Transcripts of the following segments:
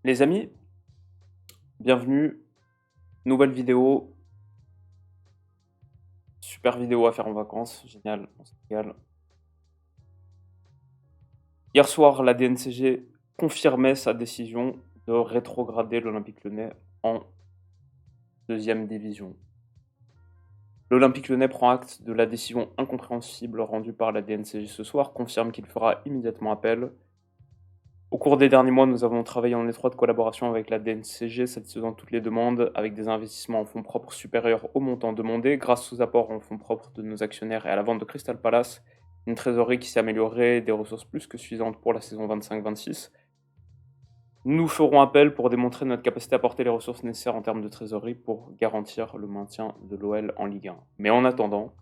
Les amis, bienvenue, nouvelle vidéo, super vidéo à faire en vacances, génial, on se régale. Hier soir, la DNCG confirmait sa décision de rétrograder l'Olympique Lyonnais en deuxième division. L'Olympique Lyonnais prend acte de la décision incompréhensible rendue par la DNCG ce soir, confirme qu'il fera immédiatement appel. Au cours des derniers mois, nous avons travaillé en étroite collaboration avec la DNCG, satisfaisant toutes les demandes, avec des investissements en fonds propres supérieurs au montant demandé, grâce aux apports en fonds propres de nos actionnaires et à la vente de Crystal Palace, une trésorerie qui s'est améliorée et des ressources plus que suffisantes pour la saison 25-26. Nous ferons appel pour démontrer notre capacité à apporter les ressources nécessaires en termes de trésorerie pour garantir le maintien de l'OL en Ligue 1. Mais en attendant,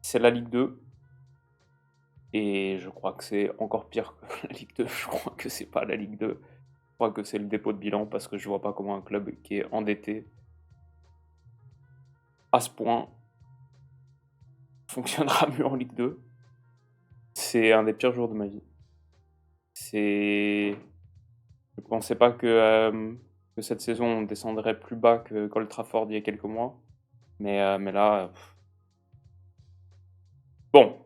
c'est la Ligue 2. Et je crois que c'est encore pire que la Ligue 2. Je crois que c'est pas la Ligue 2. Je crois que c'est le dépôt de bilan parce que je vois pas comment un club qui est endetté à ce point fonctionnera mieux en Ligue 2. C'est un des pires jours de ma vie. Je pensais pas que cette saison on descendrait plus bas que Old Trafford il y a quelques mois. Mais là. Bon.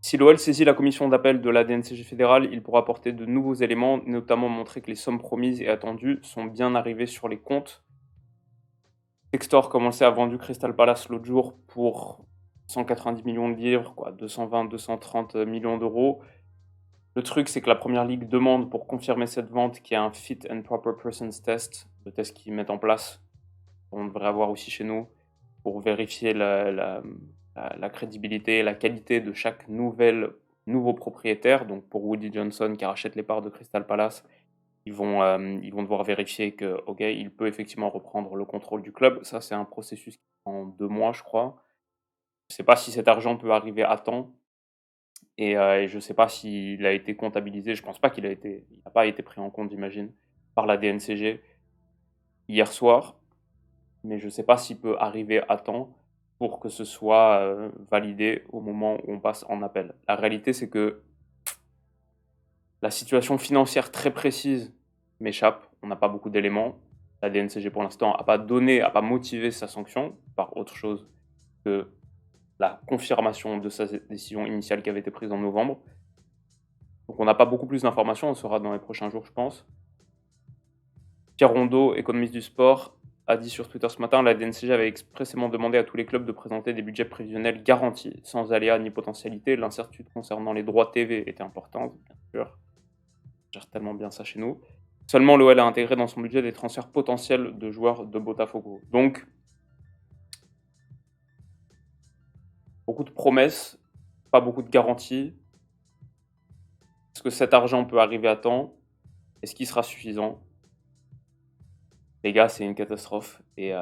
Si l'OL saisit la commission d'appel de la DNCG fédérale, il pourra apporter de nouveaux éléments, notamment montrer que les sommes promises et attendues sont bien arrivées sur les comptes. Textor, comme on le sait, a vendu Crystal Palace l'autre jour pour 190 millions de livres, 220-230 millions d'euros. Le truc, c'est que la Première Ligue demande pour confirmer cette vente qu'il y a un Fit and Proper Persons Test, le test qu'ils mettent en place, qu'on devrait avoir aussi chez nous, pour vérifier la crédibilité et la qualité de chaque nouveau propriétaire. Donc pour Woody Johnson qui rachète les parts de Crystal Palace, ils vont devoir vérifier que, ok, il peut effectivement reprendre le contrôle du club. Ça, c'est un processus qui prend 2 mois, je crois. Je ne sais pas si cet argent peut arriver à temps et je ne sais pas s'il a été comptabilisé. Je pense pas il n'a pas été pris en compte, j'imagine, par la DNCG hier soir, mais je ne sais pas s'il peut arriver à temps pour que ce soit validé au moment où on passe en appel. La réalité, c'est que la situation financière très précise m'échappe. On n'a pas beaucoup d'éléments. La DNCG, pour l'instant, n'a pas motivé sa sanction par autre chose que la confirmation de sa décision initiale qui avait été prise en novembre. Donc on n'a pas beaucoup plus d'informations, on saura dans les prochains jours, je pense. Pierre Rondeau, économiste du sport, a dit sur Twitter ce matin, la DNCG avait expressément demandé à tous les clubs de présenter des budgets prévisionnels garantis, sans aléas ni potentialité. L'incertitude concernant les droits TV était importante, bien sûr. On gère tellement bien ça chez nous. Seulement l'OL a intégré dans son budget des transferts potentiels de joueurs de Botafogo. Donc, beaucoup de promesses, pas beaucoup de garanties. Est-ce que cet argent peut arriver à temps? Est-ce qu'il sera suffisant? Les gars, c'est une catastrophe et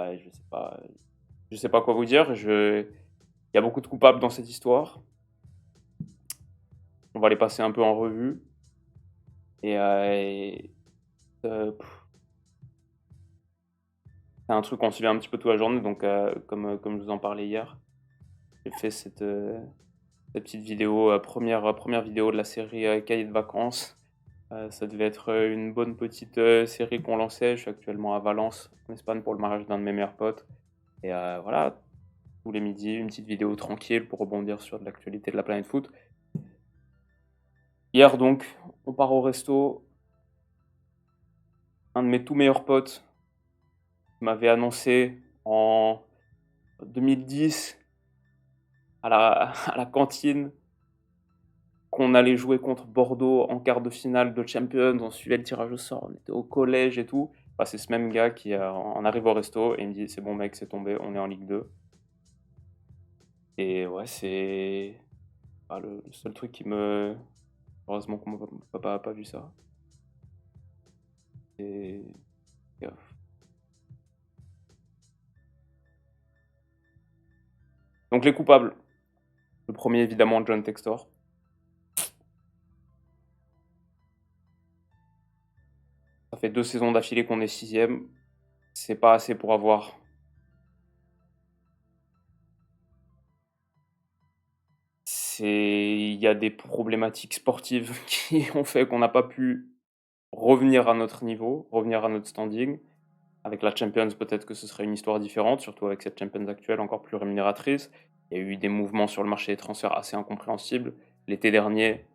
je sais pas quoi vous dire. Il y a beaucoup de coupables dans cette histoire. On va les passer un peu en revue. Et c'est un truc qu'on suivait un petit peu toute la journée. Donc, comme je vous en parlais hier, j'ai fait cette petite vidéo, première vidéo de la série Cahiers de vacances. Ça devait être une bonne petite série qu'on lançait. Je suis actuellement à Valence, en Espagne, pour le mariage d'un de mes meilleurs potes. Et voilà, tous les midis, une petite vidéo tranquille pour rebondir sur de l'actualité de la planète foot. Hier donc, on part au resto. Un de mes tout meilleurs potes m'avait annoncé en 2010 à la cantine qu'on allait jouer contre Bordeaux en quart de finale de Champions. On suivait le tirage au sort, on était au collège et tout. Bah, c'est ce même gars qui en arrive au resto et il me dit c'est bon mec, c'est tombé, on est en Ligue 2. Et ouais, c'est le seul truc qui me... Heureusement que mon papa n'a pas vu ça. Et... Donc les coupables. Le premier évidemment John Textor. Ça fait 2 saisons d'affilée qu'on est 6ème. C'est pas assez pour avoir... il y a des problématiques sportives qui ont fait qu'on n'a pas pu revenir à notre niveau, revenir à notre standing. Avec la Champions, peut-être que ce serait une histoire différente, surtout avec cette Champions actuelle encore plus rémunératrice. Il y a eu des mouvements sur le marché des transferts assez incompréhensibles. L'été dernier,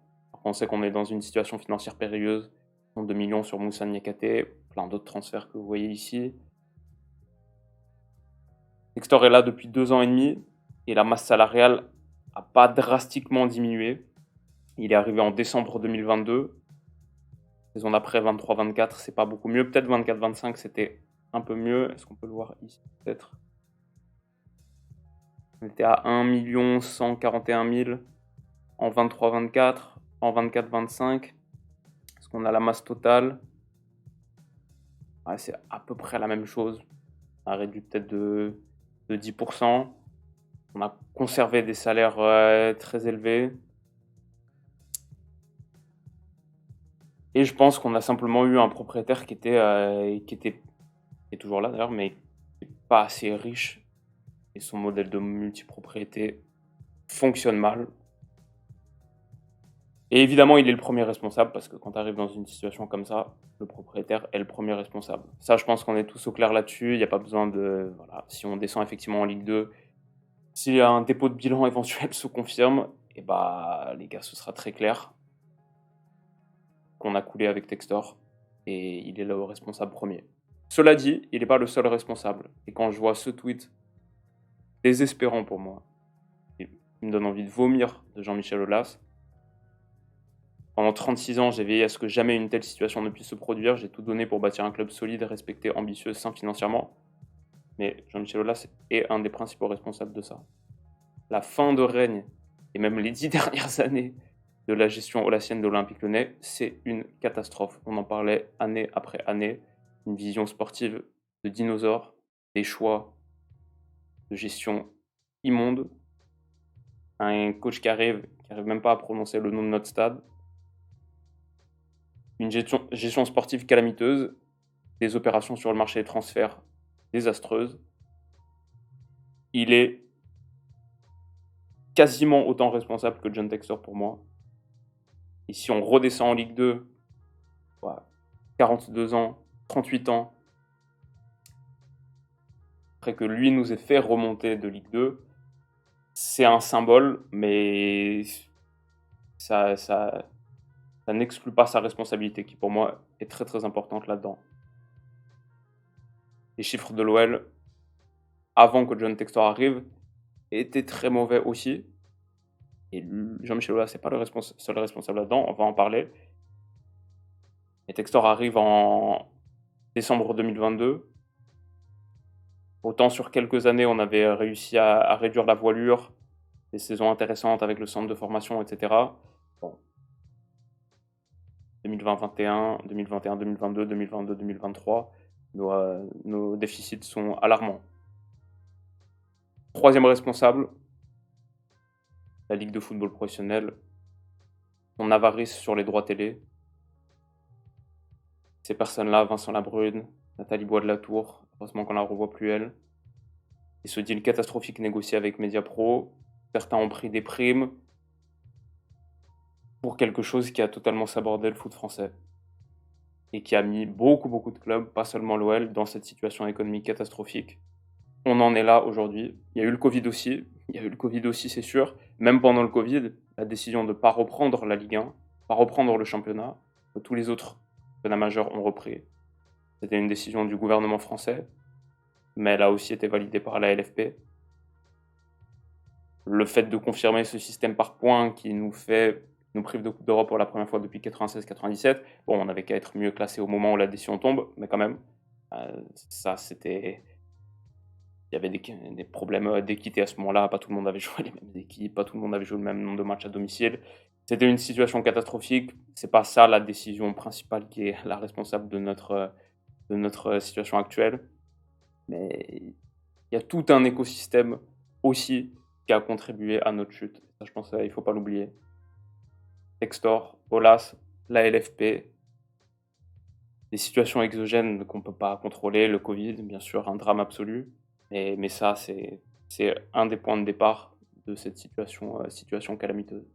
on sait qu'on est dans une situation financière périlleuse. 2 millions sur Moussa Niakhaté, plein d'autres transferts que vous voyez ici. Textor est là depuis 2 ans et demi et la masse salariale n'a pas drastiquement diminué. Il est arrivé en décembre 2022. Saison d'après, 23-24, c'est pas beaucoup mieux. Peut-être 24-25, c'était un peu mieux. Est-ce qu'on peut le voir ici, peut-être? On était à 1 141 000 en 23-24, en 24-25. Est-ce qu'on a la masse totale? Ouais, c'est à peu près la même chose. On a réduit peut-être de 10%. On a conservé des salaires très élevés. Et je pense qu'on a simplement eu un propriétaire qui est toujours là d'ailleurs, mais qui n'est pas assez riche. Et son modèle de multipropriété fonctionne mal. Et évidemment, il est le premier responsable, parce que quand tu arrives dans une situation comme ça, le propriétaire est le premier responsable. Ça, je pense qu'on est tous au clair là-dessus. Il n'y a pas besoin de... Voilà, si on descend effectivement en Ligue 2, si un dépôt de bilan éventuel se confirme, et bah les gars, ce sera très clair qu'on a coulé avec Textor, et il est le responsable premier. Cela dit, il n'est pas le seul responsable. Et quand je vois ce tweet désespérant pour moi, il me donne envie de vomir, de Jean-Michel Aulas. Pendant 36 ans, j'ai veillé à ce que jamais une telle situation ne puisse se produire. J'ai tout donné pour bâtir un club solide, respecté, ambitieux, sain financièrement. Mais Jean-Michel Aulas est un des principaux responsables de ça. La fin de règne, et même les 10 dernières années de la gestion aulassienne de l'Olympique Lyonnais, c'est une catastrophe. On en parlait année après année. Une vision sportive de dinosaure, des choix de gestion immonde. Un coach qui arrive même pas à prononcer le nom de notre stade. Une gestion sportive calamiteuse, des opérations sur le marché des transferts désastreuses. Il est quasiment autant responsable que John Textor pour moi. Et si on redescend en Ligue 2, 42 ans, 38 ans, après que lui nous ait fait remonter de Ligue 2, c'est un symbole, mais ça n'exclut pas sa responsabilité, qui pour moi est très très importante là-dedans. Les chiffres de l'OL, avant que John Textor arrive, étaient très mauvais aussi. Et Jean-Michel Aulas, c'est pas le seul responsable là-dedans, on va en parler. Et Textor arrive en décembre 2022. Autant sur quelques années, on avait réussi à réduire la voilure, des saisons intéressantes avec le centre de formation, etc. Bon. 2020-21, 2021-2022, 2022-2023, nos déficits sont alarmants. Troisième responsable, la Ligue de football professionnel, son avarice sur les droits télé. Ces personnes-là, Vincent Labrune, Nathalie Bois de la Tour, heureusement qu'on la revoit plus elle. Et ce deal catastrophique négocié avec Mediapro, certains ont pris des primes pour quelque chose qui a totalement sabordé le foot français. Et qui a mis beaucoup de clubs, pas seulement l'OL, dans cette situation économique catastrophique. On en est là aujourd'hui. Il y a eu le Covid aussi, c'est sûr. Même pendant le Covid, la décision de ne pas reprendre la Ligue 1, pas reprendre le championnat, que tous les autres championnats majeurs ont repris. C'était une décision du gouvernement français, mais elle a aussi été validée par la LFP. Le fait de confirmer ce système par points qui nous prive de Coupe d'Europe pour la première fois depuis 96-97, bon, on avait qu'à être mieux classé au moment où la décision tombe, mais quand même, ça c'était... Il y avait des problèmes d'équité à ce moment-là, pas tout le monde avait joué les mêmes équipes, pas tout le monde avait joué le même nombre de matchs à domicile. C'était une situation catastrophique, c'est pas ça la décision principale qui est la responsable de notre situation actuelle. Mais il y a tout un écosystème aussi qui a contribué à notre chute. Ça, je pense qu'il ne faut pas l'oublier. Textor, Aulas, la LFP, des situations exogènes qu'on ne peut pas contrôler, le Covid, bien sûr, un drame absolu. Mais ça, c'est un des points de départ de cette situation calamiteuse.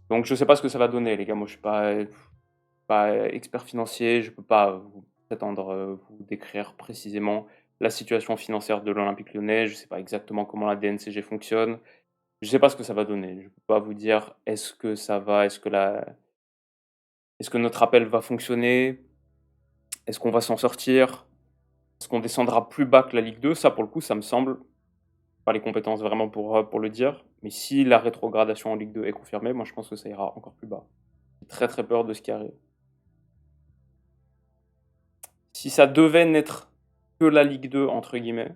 Donc je sais pas ce que ça va donner les gars, moi je suis pas expert financier, je peux pas vous prétendre, vous décrire précisément la situation financière de l'Olympique Lyonnais. Je sais pas exactement comment la DNCG fonctionne. Je sais pas ce que ça va donner. Je peux pas vous dire est-ce que notre appel va fonctionner? Est-ce qu'on va s'en sortir? Est-ce qu'on descendra plus bas que la Ligue 2? Ça pour le coup, ça me semble pas les compétences vraiment pour le dire. Mais si la rétrogradation en Ligue 2 est confirmée, moi je pense que ça ira encore plus bas. J'ai très, très peur de ce qui arrive. Si ça devait n'être que la Ligue 2 entre guillemets,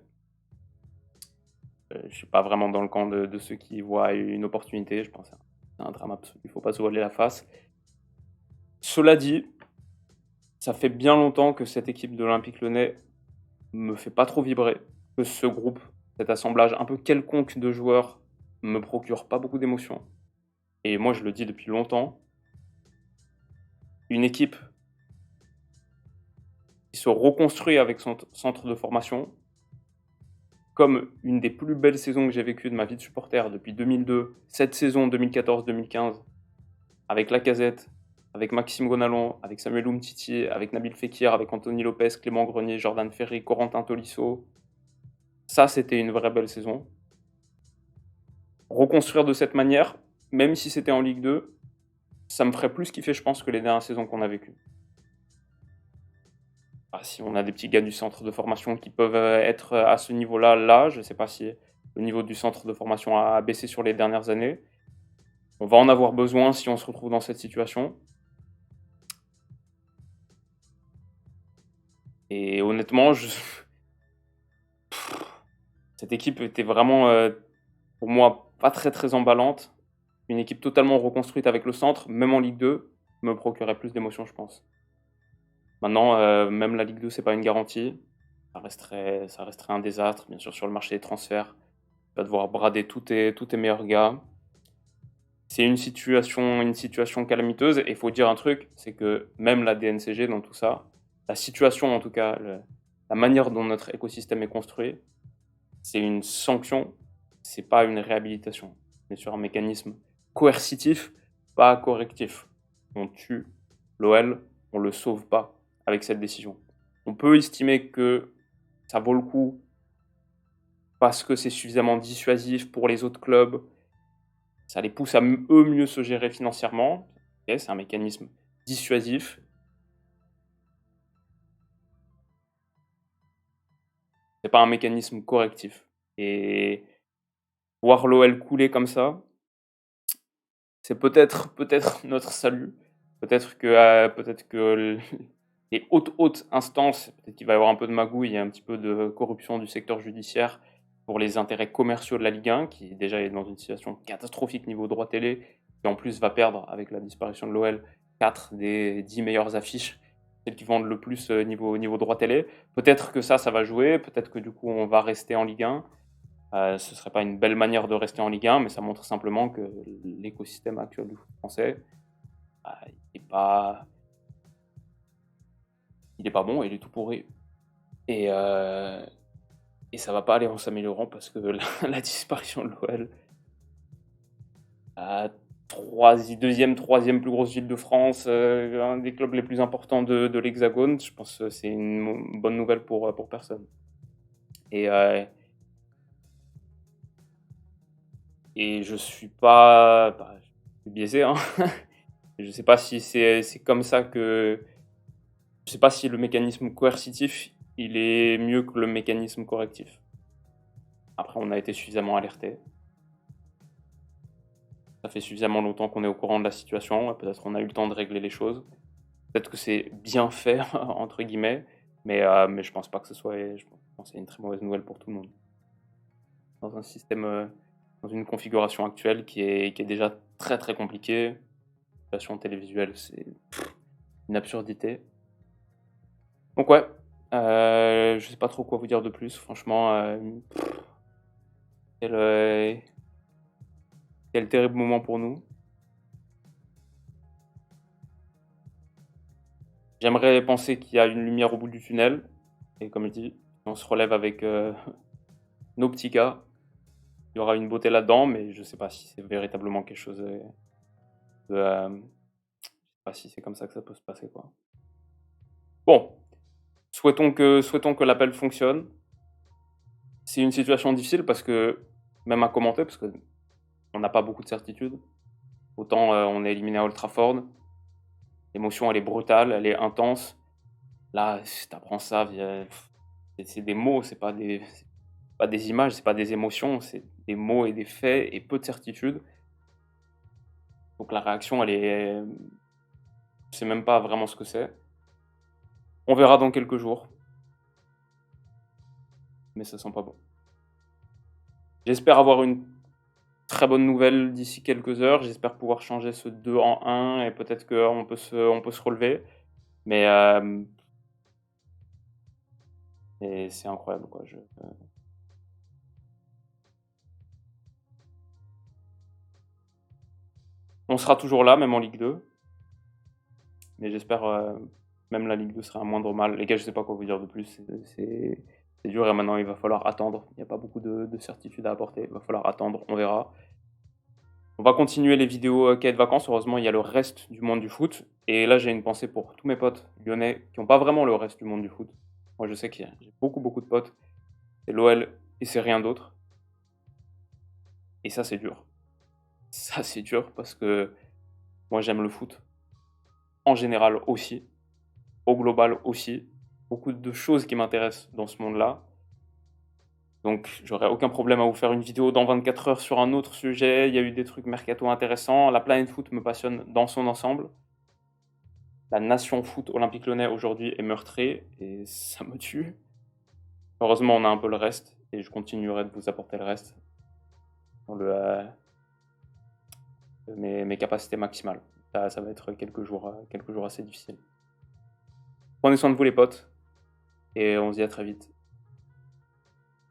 je suis pas vraiment dans le camp de ceux qui voient une opportunité. Je pense que c'est un drame absolu, il faut pas se voiler la face. Cela dit, ça fait bien longtemps que cette équipe de l'Olympique Lyonnais me fait pas trop vibrer, que ce groupe, cet assemblage un peu quelconque de joueurs me procure pas beaucoup d'émotions. Et moi, je le dis depuis longtemps, une équipe qui se reconstruit avec son centre de formation, comme une des plus belles saisons que j'ai vécues de ma vie de supporter depuis 2002, cette saison 2014-2015, avec Lacazette, avec Maxime Gonalon, avec Samuel Umtiti, avec Nabil Fekir, avec Anthony Lopez, Clément Grenier, Jordan Ferry, Corentin Tolisso. Ça, c'était une vraie belle saison. Reconstruire de cette manière, même si c'était en Ligue 2, ça me ferait plus kiffer, je pense, que les dernières saisons qu'on a vécues. Si on a des petits gars du centre de formation qui peuvent être à ce niveau-là, je ne sais pas si le niveau du centre de formation a baissé sur les dernières années. On va en avoir besoin si on se retrouve dans cette situation. Et honnêtement, cette équipe était vraiment, pour moi, pas très très emballante. Une équipe totalement reconstruite avec le centre, même en Ligue 2, me procurait plus d'émotions, je pense. Maintenant, même la Ligue 2, c'est pas une garantie. Ça resterait un désastre, bien sûr, sur le marché des transferts. Tu vas devoir brader tous tes meilleurs gars. C'est une situation calamiteuse. Et il faut dire un truc, c'est que même la DNCG dans tout ça, la situation en tout cas, la manière dont notre écosystème est construit, c'est une sanction, c'est pas une réhabilitation. On est sur un mécanisme coercitif, pas correctif. On tue l'OL, on le sauve pas avec cette décision. On peut estimer que ça vaut le coup parce que c'est suffisamment dissuasif pour les autres clubs. Ça les pousse à eux mieux se gérer financièrement. Okay, c'est un mécanisme dissuasif. C'est pas un mécanisme correctif. Et voir l'OL couler comme ça, c'est peut-être notre salut. Peut-être que les hautes instances, peut-être qu'il va y avoir un peu de magouille et un petit peu de corruption du secteur judiciaire pour les intérêts commerciaux de la Ligue 1, qui déjà est dans une situation catastrophique niveau droit télé, et en plus va perdre avec la disparition de l'OL 4 des 10 meilleures affiches, celles qui vendent le plus niveau droit télé. Peut-être que ça va jouer, peut-être que du coup on va rester en Ligue 1. Ce serait pas une belle manière de rester en Ligue 1, mais ça montre simplement que l'écosystème actuel du foot français, il est pas bon, il est tout pourri. Et ça va pas aller en s'améliorant parce que la disparition de l'OL, deuxième, troisième plus grosse ville de France, un des clubs les plus importants de l'Hexagone, je pense que c'est une bonne nouvelle pour personne. Et je suis pas, je suis biaisé, hein. Je sais pas si c'est comme ça que, je sais pas si le mécanisme coercitif, il est mieux que le mécanisme correctif. Après, on a été suffisamment alerté. Ça fait suffisamment longtemps qu'on est au courant de la situation. Peut-être qu'on a eu le temps de régler les choses. Peut-être que c'est bien fait, entre guillemets. Mais je pense pas que ce soit. Je pense que c'est une très mauvaise nouvelle pour tout le monde. Dans un système, dans une configuration actuelle qui est déjà très très compliquée. La situation télévisuelle, c'est une absurdité. Donc ouais, je sais pas trop quoi vous dire de plus. Franchement, quel terrible moment pour nous. J'aimerais penser qu'il y a une lumière au bout du tunnel. Et comme je dis, on se relève avec nos petits gars. il y aura une beauté là-dedans, mais je sais pas si c'est véritablement quelque chose de, je sais pas si c'est comme ça que ça peut se passer, quoi. Bon, souhaitons que l'appel fonctionne. C'est une situation difficile parce que, même à commenter, parce qu'on n'a pas beaucoup de certitudes. Autant on est éliminé à Old Trafford, l'émotion elle est brutale, elle est intense. Là, si tu apprends ça via c'est des mots, c'est pas des images, c'est pas des émotions, c'est des mots et des faits et peu de certitudes. Donc la réaction, elle est je sais même pas vraiment ce que c'est. On verra dans quelques jours, mais ça sent pas bon. J'espère avoir une très bonne nouvelle d'ici quelques heures. J'espère pouvoir changer ce 2 en 1 et peut-être qu'on peut se relever. Mais, et c'est incroyable, quoi. On sera toujours là, même en Ligue 2. Mais j'espère, même la Ligue 2 sera un moindre mal. Les gars, je sais pas quoi vous dire de plus. C'est dur et maintenant il va falloir attendre. Il n'y a pas beaucoup de certitudes à apporter. Il va falloir attendre, on verra. On va continuer les vidéos cahiers de vacances. Heureusement, il y a le reste du monde du foot. Et là, j'ai une pensée pour tous mes potes lyonnais qui n'ont pas vraiment le reste du monde du foot. Moi, je sais que j'ai beaucoup, beaucoup de potes. C'est l'OL et c'est rien d'autre. Et ça, c'est dur. Ça, c'est dur parce que moi, j'aime le foot en général aussi, au global aussi. Beaucoup de choses qui m'intéressent dans ce monde-là. Donc, j'aurais aucun problème à vous faire une vidéo dans 24 heures sur un autre sujet. Il y a eu des trucs mercato intéressants. La planète foot me passionne dans son ensemble. La nation foot olympique lyonnais aujourd'hui est meurtrie et ça me tue. Heureusement, on a un peu le reste et je continuerai de vous apporter le reste dans mes capacités maximales. Ça va être quelques jours assez difficiles. Prenez soin de vous les potes et on se dit à très vite.